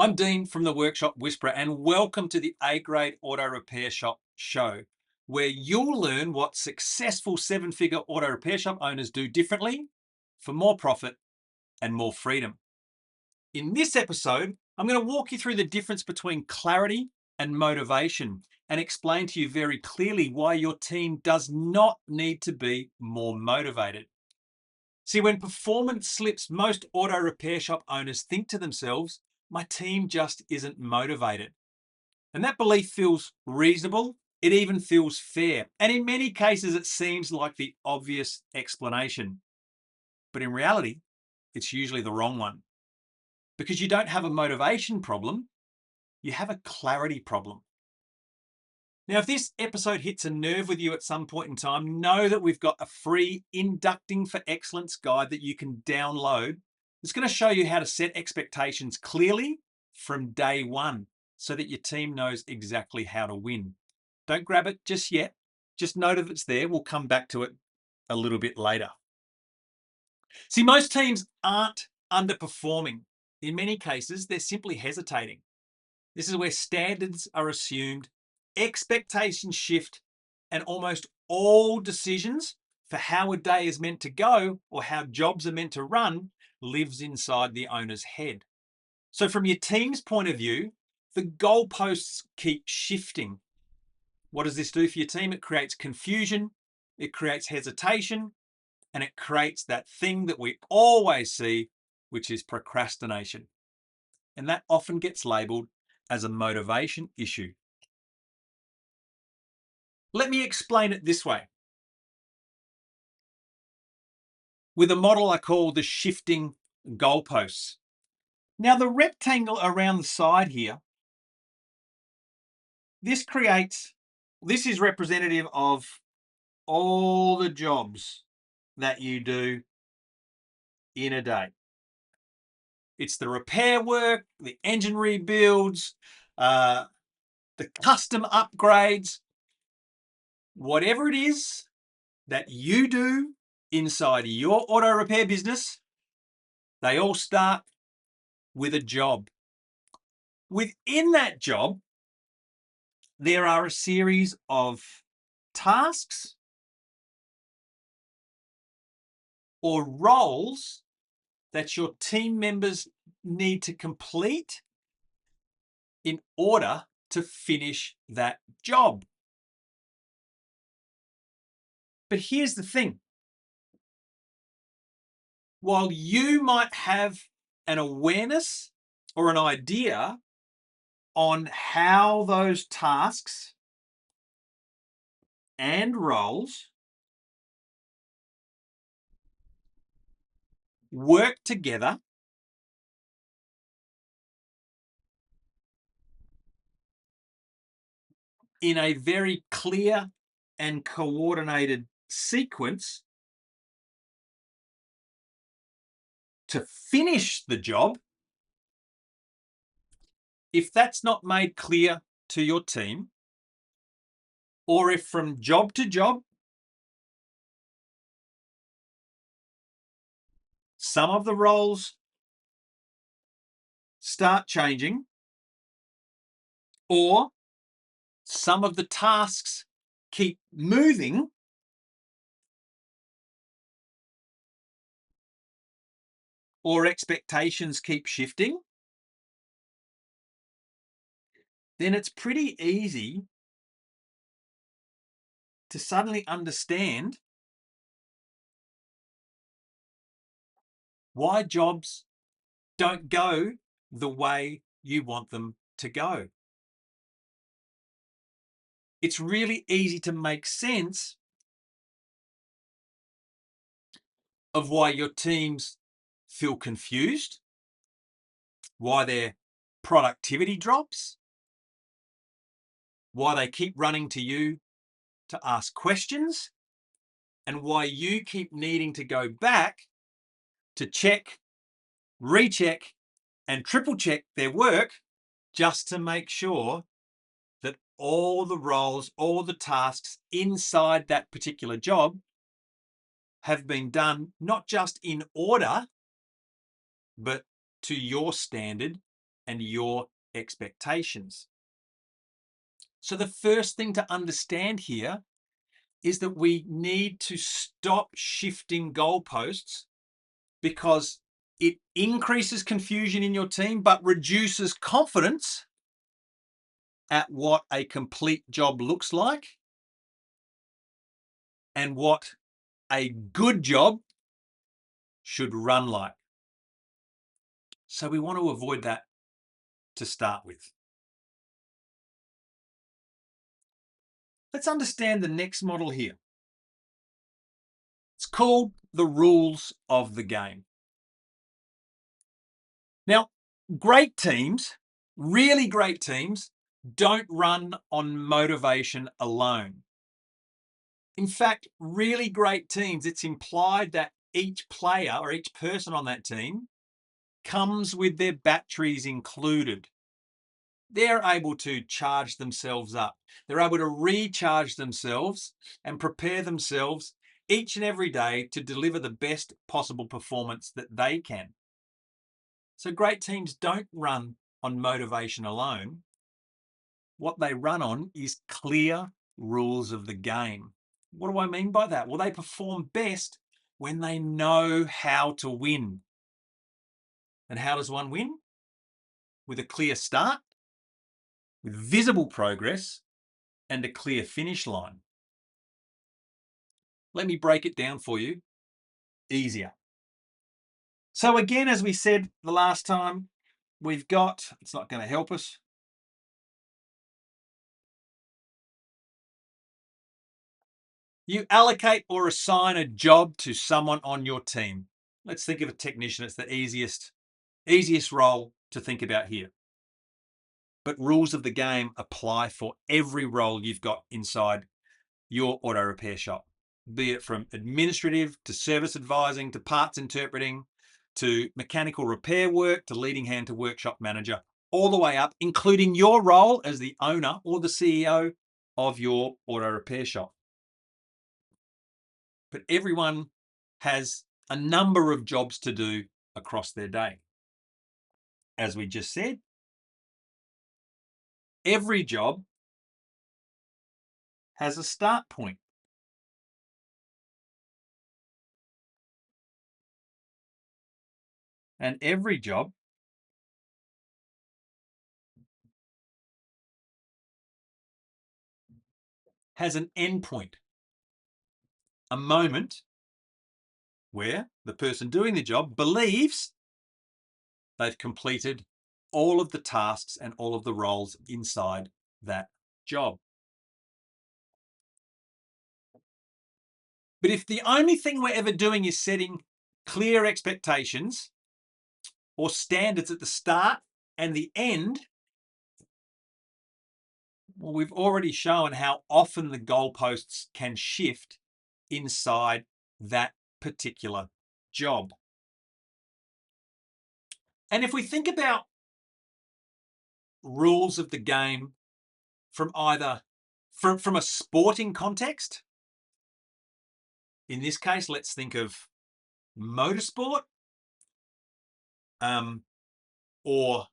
I'm Dean from the Workshop Whisperer, and welcome to the A Grade Auto Repair Shop show, where you'll learn what successful seven-figure auto repair shop owners do differently for more profit and more freedom. In this episode, I'm going to walk you through the difference between clarity and motivation and explain to you very clearly why your team does not need to be more motivated. See, when performance slips, most auto repair shop owners think to themselves, my team just isn't motivated. And that belief feels reasonable. It even feels fair. And in many cases, it seems like the obvious explanation. But in reality, it's usually the wrong one. Because you don't have a motivation problem, you have a clarity problem. Now, if this episode hits a nerve with you at some point in time, know that we've got a free Inducting for Excellence guide that you can download. It's going to show you how to set expectations clearly from day one so that your team knows exactly how to win. Don't grab it just yet. Just know that it's there. We'll come back to it a little bit later. See, most teams aren't underperforming. In many cases, they're simply hesitating. This is where standards are assumed, expectations shift, and almost all decisions for how a day is meant to go or how jobs are meant to run lives inside the owner's head. So from your team's point of view, the goalposts keep shifting. What does this do for your team? It creates confusion, it creates hesitation, and it creates that thing that we always see, which is procrastination. And that often gets labeled as a motivation issue. Let me explain it this way. With a model I call the shifting goalposts. Now, the rectangle around the side here, this is representative of all the jobs that you do in a day. It's the repair work, the engine rebuilds, the custom upgrades, whatever it is that you do inside your auto repair business, they all start with a job. Within that job, there are a series of tasks or roles that your team members need to complete in order to finish that job. But here's the thing. While you might have an awareness or an idea on how those tasks and roles work together, in a very clear and coordinated sequence to finish the job, if that's not made clear to your team, or if from job to job, some of the roles start changing, or some of the tasks keep moving, or expectations keep shifting, then it's pretty easy to suddenly understand why jobs don't go the way you want them to go. It's really easy to make sense of why your teams feel confused, why their productivity drops, why they keep running to you to ask questions, and why you keep needing to go back to check, recheck, and triple check their work just to make sure that all the roles, all the tasks inside that particular job have been done not just in order, but to your standard and your expectations. So the first thing to understand here is that we need to stop shifting goalposts because it increases confusion in your team but reduces confidence at what a complete job looks like and what a good job should run like. So we want to avoid that to start with. Let's understand the next model here. It's called the rules of the game. Now, great teams, really great teams, don't run on motivation alone. In fact, really great teams, it's implied that each player or each person on that team comes with their batteries included. They're able to charge themselves up. They're able to recharge themselves and prepare themselves each and every day to deliver the best possible performance that they can. So great teams don't run on motivation alone. What they run on is clear rules of the game. What do I mean by that? Well, they perform best when they know how to win. And how does one win? With a clear start, with visible progress, and a clear finish line. Let me break it down for you easier. So again, as we said the last time, we've got, it's not going to help us. You allocate or assign a job to someone on your team. Let's think of a technician. It's the easiest role to think about here. But rules of the game apply for every role you've got inside your auto repair shop, be it from administrative to service advising to parts interpreting to mechanical repair work to leading hand to workshop manager, all the way up, including your role as the owner or the CEO of your auto repair shop. But everyone has a number of jobs to do across their day. As we just said, every job has a start point. And every job has an end point, a moment where the person doing the job believes they've completed all of the tasks and all of the roles inside that job. But if the only thing we're ever doing is setting clear expectations or standards at the start and the end, well, we've already shown how often the goalposts can shift inside that particular job. And if we think about rules of the game from either from a sporting context, in this case, let's think of motorsport, or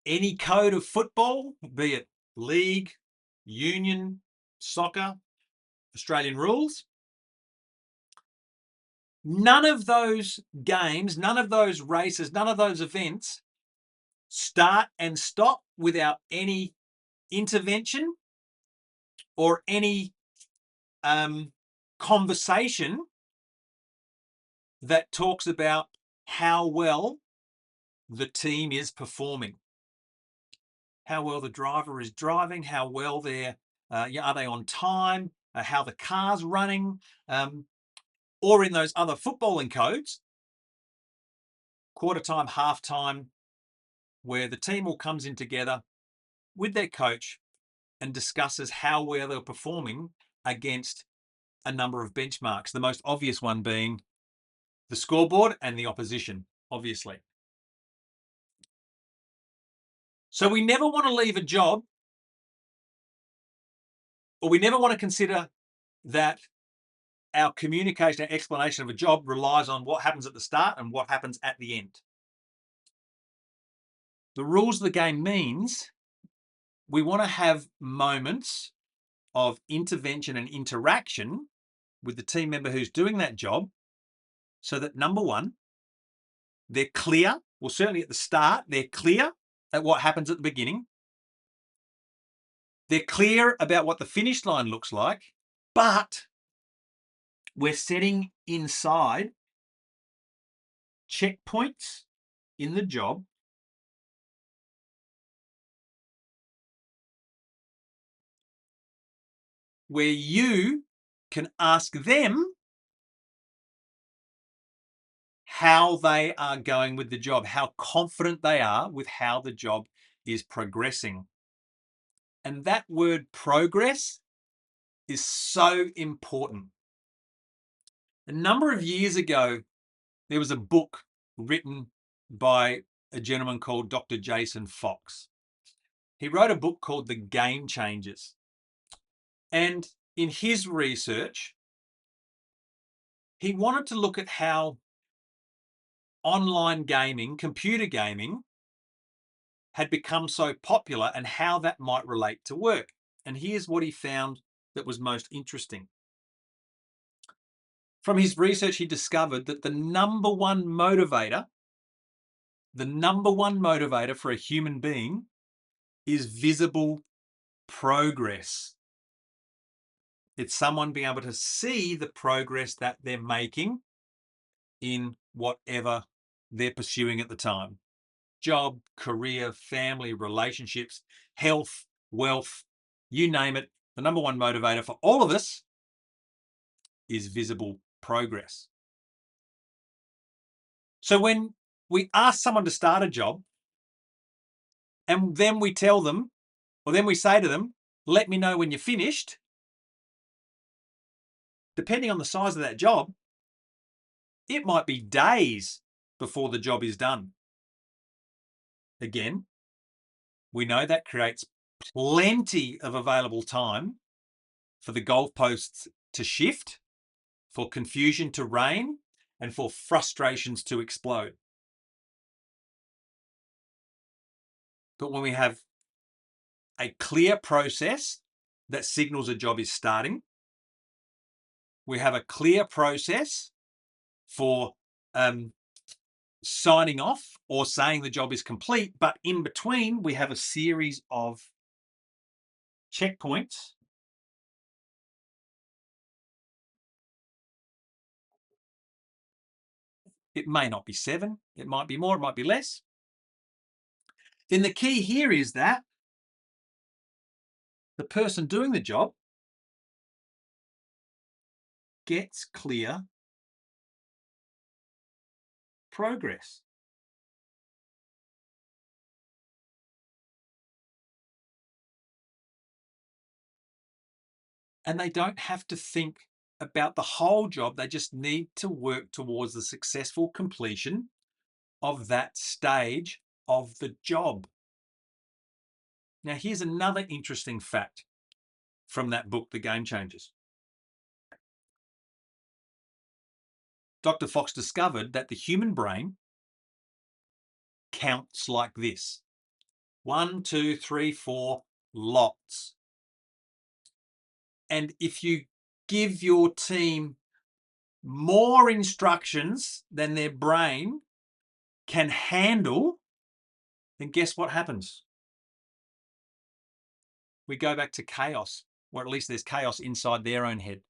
any code of football, be it league, union, soccer, Australian rules. None of those games, none of those races, none of those events start and stop without any intervention or any conversation that talks about how well the team is performing, how well the driver is driving, how well they're, are they on time, how the car's running, or in those other footballing codes, quarter time, half time, where the team all comes in together with their coach and discusses how well they're performing against a number of benchmarks. The most obvious one being the scoreboard and the opposition, obviously. So we never want to leave a job, or we never want to consider that our communication, our explanation of a job relies on what happens at the start and what happens at the end. The rules of the game means we want to have moments of intervention and interaction with the team member who's doing that job so that, number one, they're clear. Well, certainly at the start, they're clear at what happens at the beginning. They're clear about what the finish line looks like, but we're setting inside checkpoints in the job where you can ask them how they are going with the job, how confident they are with how the job is progressing. And that word progress is so important. A number of years ago, there was a book written by a gentleman called Dr. Jason Fox. He wrote a book called The Game Changers. And in his research, he wanted to look at how online gaming, computer gaming, had become so popular and how that might relate to work. And here's what he found that was most interesting. From his research, he discovered that the number one motivator for a human being is visible progress. It's someone being able to see the progress that they're making in whatever they're pursuing at the time. Job, career, family, relationships, health, wealth, you name it. The number one motivator for all of us is visible progress. So when we ask someone to start a job and then we tell them, or then we say to them, let me know when you're finished, depending on the size of that job, it might be days before the job is done. Again, we know that creates plenty of available time for the goalposts to shift, for confusion to reign, and for frustrations to explode. But when we have a clear process that signals a job is starting, we have a clear process for signing off or saying the job is complete, but in between we have a series of checkpoints. It may not be 7, it might be more, it might be less. Then the key here is that the person doing the job gets clear progress. And they don't have to think about the whole job. They just need to work towards the successful completion of that stage of the job. Now, here's another interesting fact from that book, The Game Changers. Dr. Fox discovered that the human brain counts like this: 1, 2, 3, 4, lots. And if you give your team more instructions than their brain can handle, then guess what happens? We go back to chaos, or at least there's chaos inside their own head.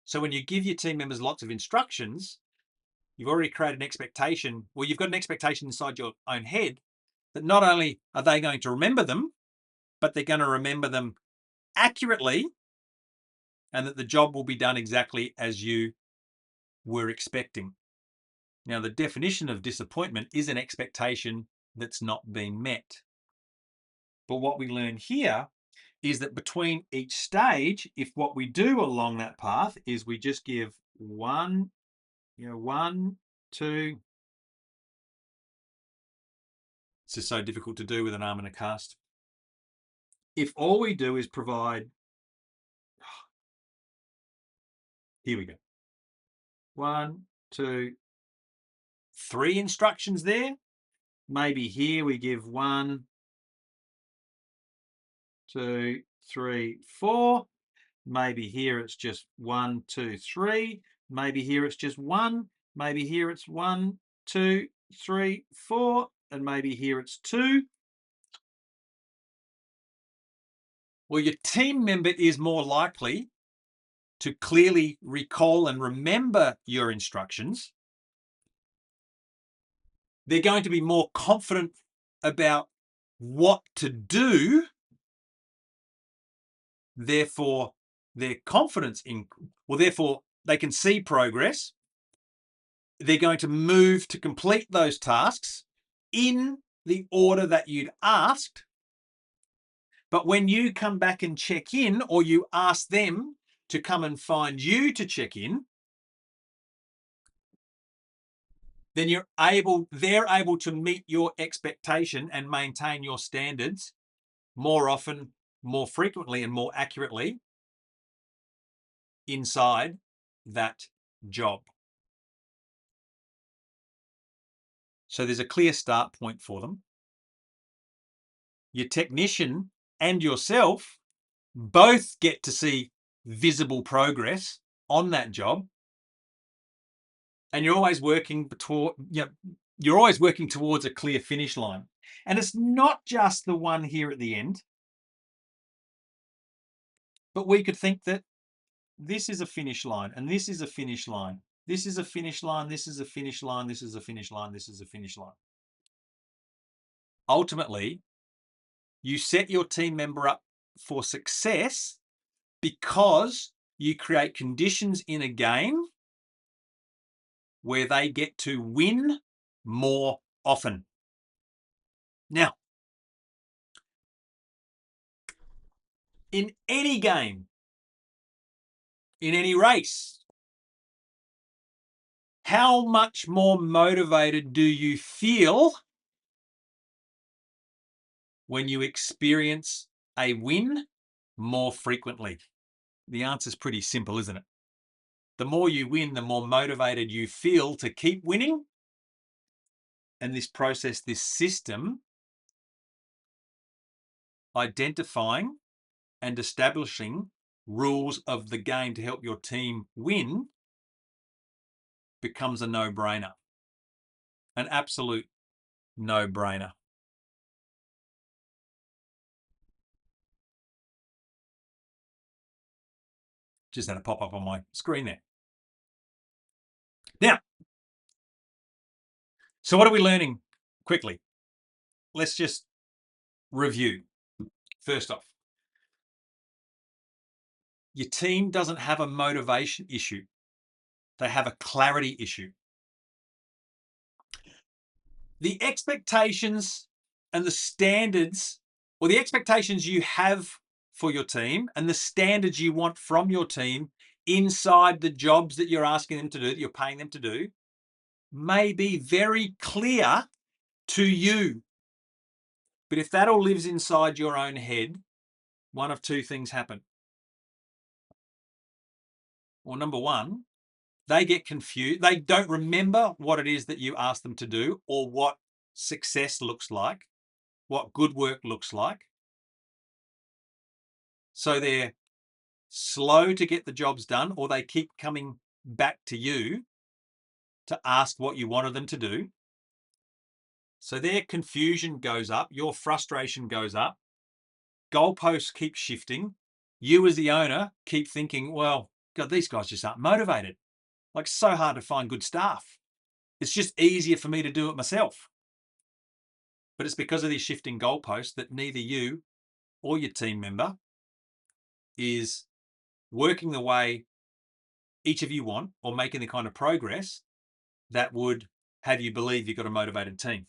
So when you give your team members lots of instructions, you've already created an expectation. Well, you've got an expectation inside your own head that not only are they going to remember them, but they're going to remember them accurately, and that the job will be done exactly as you were expecting. Now, the definition of disappointment is an expectation that's not been met. But what we learn here is that between each stage, if what we do along that path is we just give 1, 2. This is so difficult to do with an arm and a cast. If all we do is provide, here we go, 1, 2, 3 instructions there, Maybe here we give 1, 2, 3, 4. Maybe here it's just 1, 2, 3. Maybe here it's just 1. Maybe here it's 1, 2, 3, 4. And maybe here it's 2. Well, your team member is more likely to clearly recall and remember your instructions. They're going to be more confident about what to do. Therefore, their confidence therefore they can see progress. They're going to move to complete those tasks in the order that you'd asked. But when you come back and check in, or you ask them to come and find you to check in, then they're able to meet your expectation and maintain your standards more often, more frequently, and more accurately inside that job. So there's a clear start point for them. Your technician and yourself both get to see visible progress on that job. And you're always working towards a clear finish line. And it's not just the one here at the end, but we could think that this is a finish line, and this is a finish line. This is a finish line, this is a finish line, this is a finish line, this is a finish line. Ultimately, you set your team member up for success because you create conditions in a game where they get to win more often. Now, in any game, in any race, how much more motivated do you feel when you experience a win more frequently? The answer is pretty simple, isn't it? The more you win, the more motivated you feel to keep winning. And this process, this system, identifying and establishing rules of the game to help your team win, becomes a no-brainer. An absolute no-brainer. Just had a pop up on my screen there. Now, so what are we learning quickly? Let's just review. First off, your team doesn't have a motivation issue. They have a clarity issue. The expectations and the standards, or the expectations you have for your team and the standards you want from your team inside the jobs that you're asking them to do, that you're paying them to do, may be very clear to you. But if that all lives inside your own head, one of two things happen. Well, number one, they get confused. They don't remember what it is that you ask them to do, or what success looks like, what good work looks like. So they're slow to get the jobs done, or they keep coming back to you to ask what you wanted them to do. So their confusion goes up, your frustration goes up, goalposts keep shifting. You as the owner keep thinking, well, God, these guys just aren't motivated. Like, so hard to find good staff. It's just easier for me to do it myself. But it's because of these shifting goalposts that neither you or your team member is working the way each of you want, or making the kind of progress that would have you believe you've got a motivated team.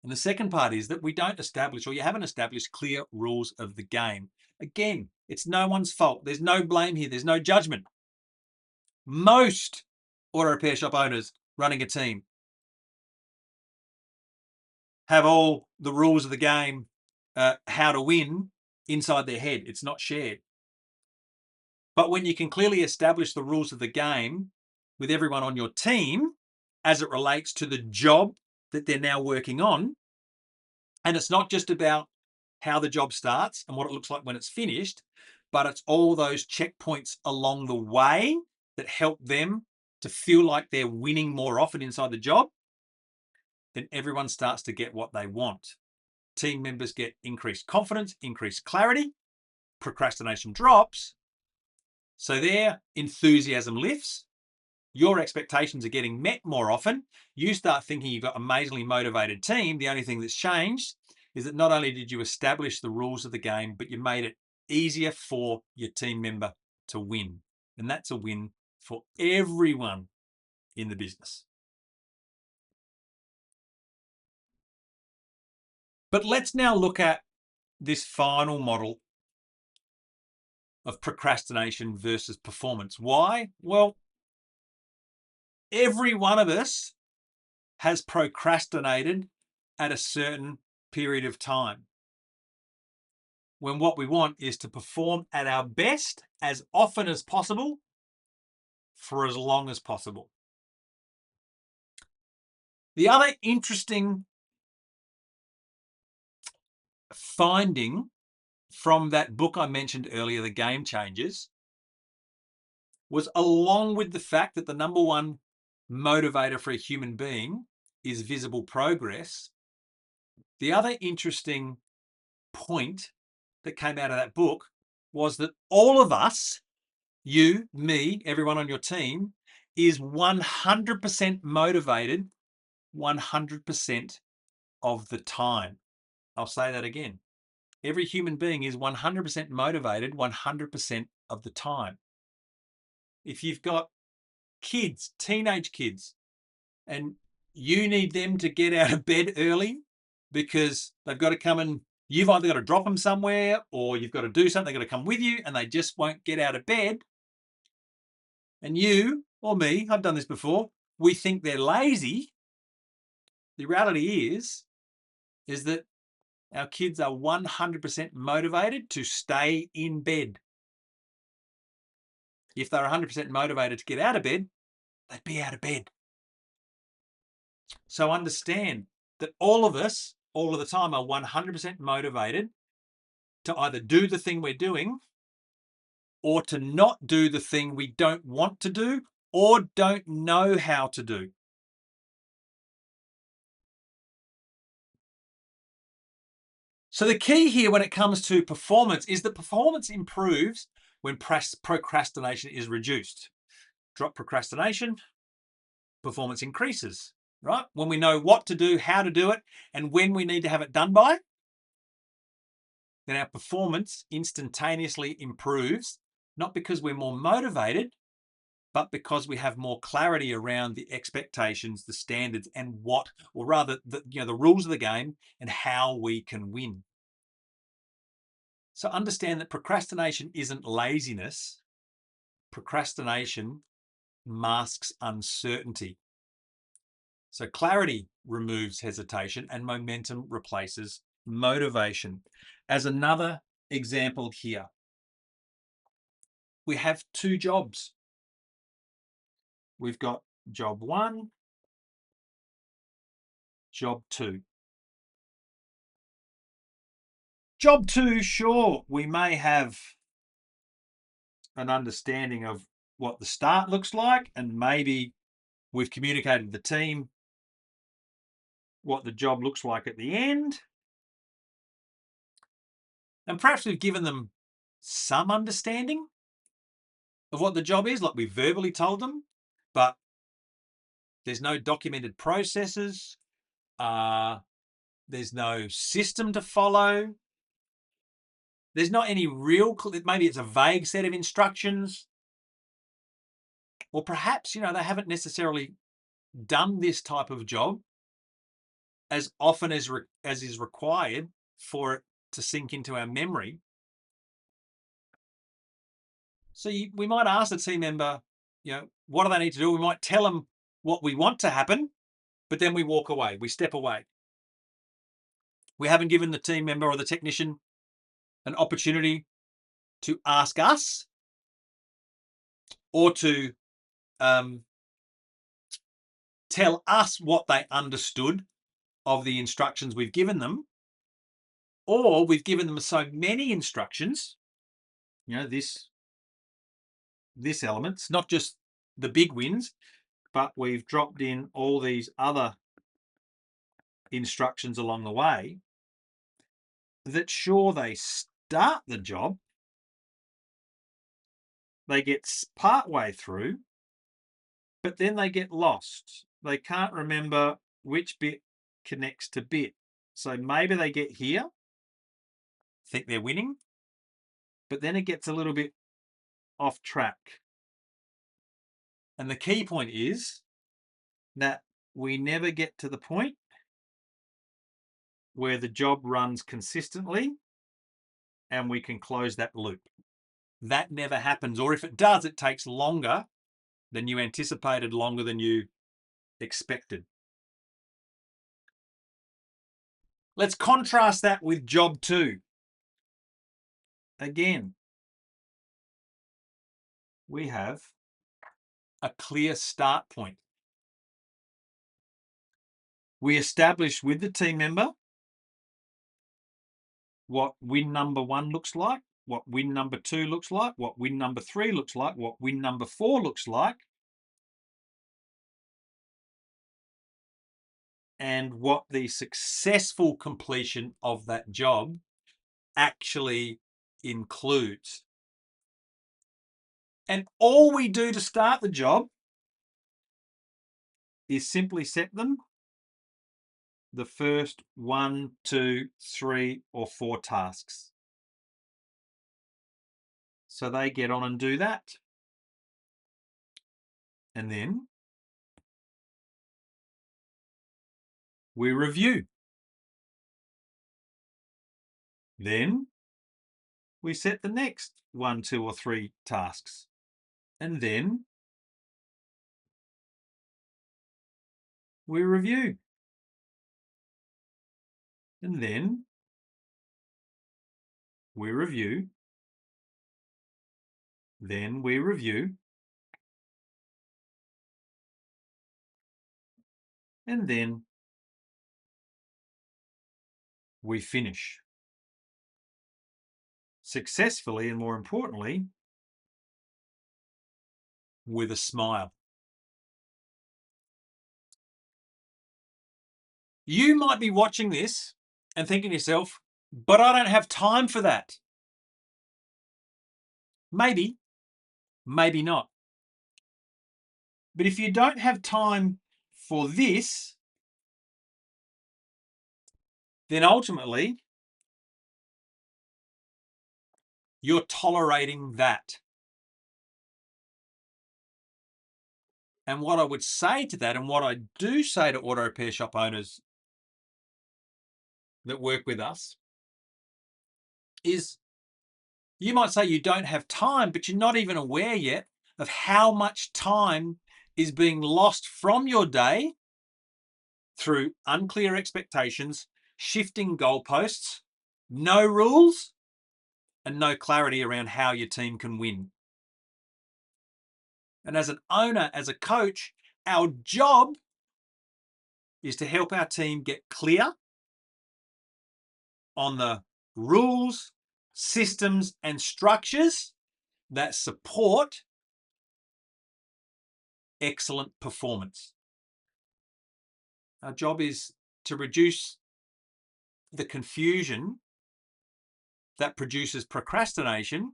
And the second part is that we don't establish, or you haven't established, clear rules of the game. Again, it's no one's fault. There's no blame here. There's no judgment. Most auto repair shop owners running a team have all the rules of the game, how to win, inside their head. It's not shared. But when you can clearly establish the rules of the game with everyone on your team as it relates to the job that they're now working on. And it's not just about how the job starts and what it looks like when it's finished, but it's all those checkpoints along the way that help them to feel like they're winning more often inside the job. Then everyone starts to get what they want. Team members get increased confidence, increased clarity, procrastination drops, so their enthusiasm lifts, your expectations are getting met more often. You start thinking you've got an amazingly motivated team. The only thing that's changed is that not only did you establish the rules of the game, but you made it easier for your team member to win. And that's a win for everyone in the business. But let's now look at this final model of procrastination versus performance. Why? Well, every one of us has procrastinated at a certain period of time, when what we want is to perform at our best as often as possible for as long as possible. The other interesting finding from that book I mentioned earlier, The Game Changers, was along with the fact that the number one motivator for a human being is visible progress, the other interesting point that came out of that book was that all of us, you, me, everyone on your team, is 100% motivated 100% of the time. I'll say that again. Every human being is 100% motivated 100% of the time. If you've got kids, teenage kids, and you need them to get out of bed early because they've got to come and you've either got to drop them somewhere or you've got to do something, they've got to come with you and they just won't get out of bed. And you or me, I've done this before, we think they're lazy. The reality is that our kids are 100% motivated to stay in bed. If they're 100% motivated to get out of bed, they'd be out of bed. So understand that all of us, all of the time, are 100% motivated to either do the thing we're doing or to not do the thing we don't want to do or don't know how to do. So the key here when it comes to performance is that performance improves when procrastination is reduced. Drop procrastination, performance increases, right? When we know what to do, how to do it, and when we need to have it done by, then our performance instantaneously improves, not because we're more motivated, but because we have more clarity around the expectations, the standards, and what, or rather, the rules of the game and how we can win. So understand that procrastination isn't laziness. Procrastination masks uncertainty. So clarity removes hesitation and momentum replaces motivation. As another example here, we have two jobs. We've got job one, job two. Job two, sure, we may have an understanding of what the start looks like, and maybe we've communicated to the team what the job looks like at the end. And perhaps we've given them some understanding of what the job is, like we verbally told them, but there's no documented processes. There's no system to follow. There's not any real, maybe it's a vague set of instructions. Or perhaps, they haven't necessarily done this type of job as often as is required for it to sink into our memory. So we might ask the team member, what do they need to do? We might tell them what we want to happen, but then we walk away, we step away. We haven't given the team member or the technician an opportunity to ask us or to tell us what they understood of the instructions we've given them, or we've given them so many instructions, this element, it's not just the big wins, but we've dropped in all these other instructions along the way that sure, they start the job, they get part way through, but then they get lost. They can't remember which bit connects to bit. So maybe they get here, think they're winning, but then it gets a little bit off track. And the key point is that we never get to the point where the job runs consistently and we can close that loop. That never happens. Or if it does, it takes longer than you anticipated, longer than you expected. Let's contrast that with job 2. Again, we have a clear start point. We establish with the team member what win number 1 looks like, what win number 2 looks like, what win number 3 looks like, what win number 4 looks like, and what the successful completion of that job actually includes. And all we do to start the job is simply set them the first 1, 2, 3, or 4 tasks. So they get on and do that. And then we review. Then we set the next 1, 2, or 3 tasks. And then we review. And then we review. Then we review. And then we finish. Successfully, and more importantly, with a smile. You might be watching this and thinking to yourself, but I don't have time for that. Maybe, maybe not. But if you don't have time for this, then ultimately you're tolerating that. And what I would say to that, and what I do say to auto repair shop owners that work with us, is you might say you don't have time, but you're not even aware yet of how much time is being lost from your day through unclear expectations, shifting goalposts, no rules, and no clarity around how your team can win. And as an owner, as a coach, our job is to help our team get clear on the rules, systems, and structures that support excellent performance. Our job is to reduce the confusion that produces procrastination,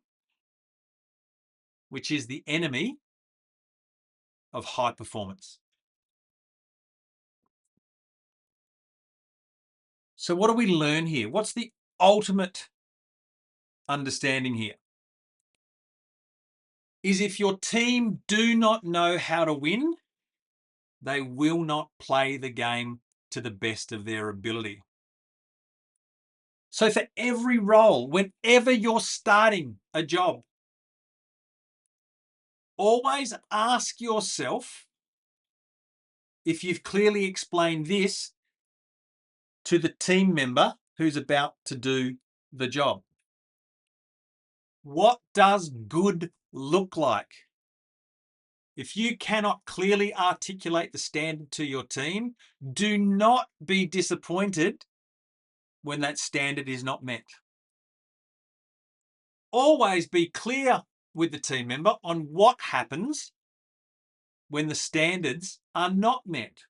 which is the enemy of high performance. So what do we learn here? What's the ultimate understanding here? Is if your team do not know how to win, they will not play the game to the best of their ability. So for every role, whenever you're starting a job, always ask yourself if you've clearly explained this to the team member who's about to do the job. What does good look like? If you cannot clearly articulate the standard to your team, do not be disappointed when that standard is not met. Always be clear with the team member on what happens when the standards are not met.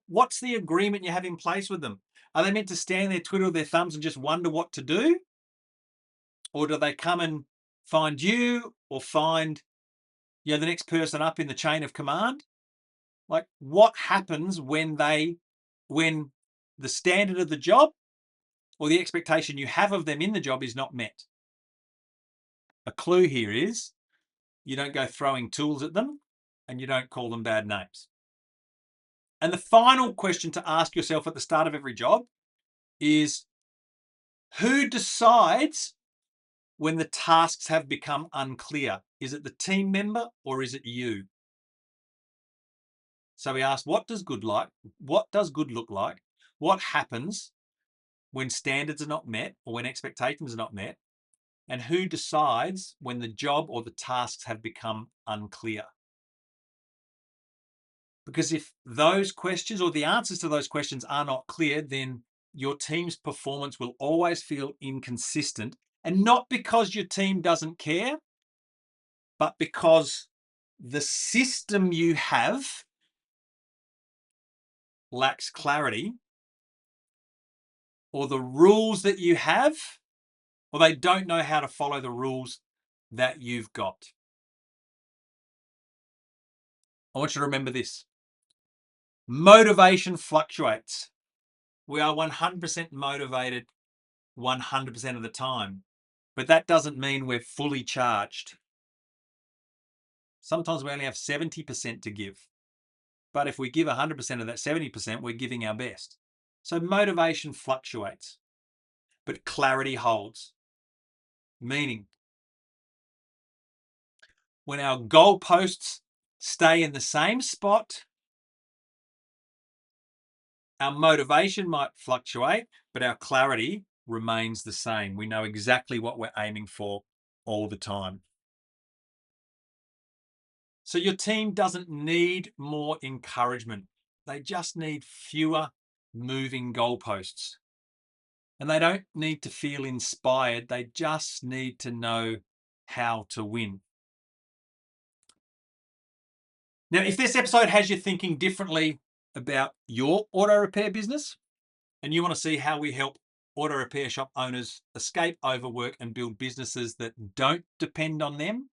What's the agreement you have in place with them? Are they meant to stand there, twiddle their thumbs and just wonder what to do? Or do they come and find you or find the next person up in the chain of command? Like, what happens when the standard of the job or the expectation you have of them in the job is not met? A clue here is you don't go throwing tools at them and you don't call them bad names. And the final question to ask yourself at the start of every job is, who decides when the tasks have become unclear? Is it the team member or is it you? So we asked, what does good look like? What happens when standards are not met or when expectations are not met? And who decides when the job or the tasks have become unclear? Because if those questions or the answers to those questions are not clear, then your team's performance will always feel inconsistent. And not because your team doesn't care, but because the system you have lacks clarity, or the rules that you have, or they don't know how to follow the rules that you've got. I want you to remember this. Motivation fluctuates. We are 100% motivated 100% of the time, but that doesn't mean we're fully charged. Sometimes we only have 70% to give, but if we give 100% of that 70%, we're giving our best. So motivation fluctuates, but clarity holds. Meaning, when our goalposts stay in the same spot, our motivation might fluctuate, but our clarity remains the same. We know exactly what we're aiming for all the time. So your team doesn't need more encouragement. They just need fewer moving goalposts. And they don't need to feel inspired. They just need to know how to win. Now, if this episode has you thinking differently about your auto repair business, and you want to see how we help auto repair shop owners escape overwork and build businesses that don't depend on them,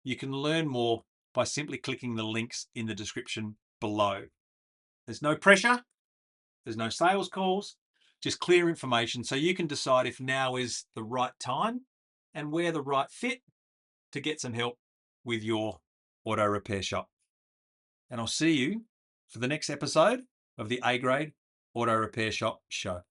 you can learn more by simply clicking the links in the description below. There's no pressure, there's no sales calls, just clear information so you can decide if now is the right time and we're the right fit to get some help with your auto repair shop. And I'll see you for the next episode of the A Grade Auto Repair Shop Show.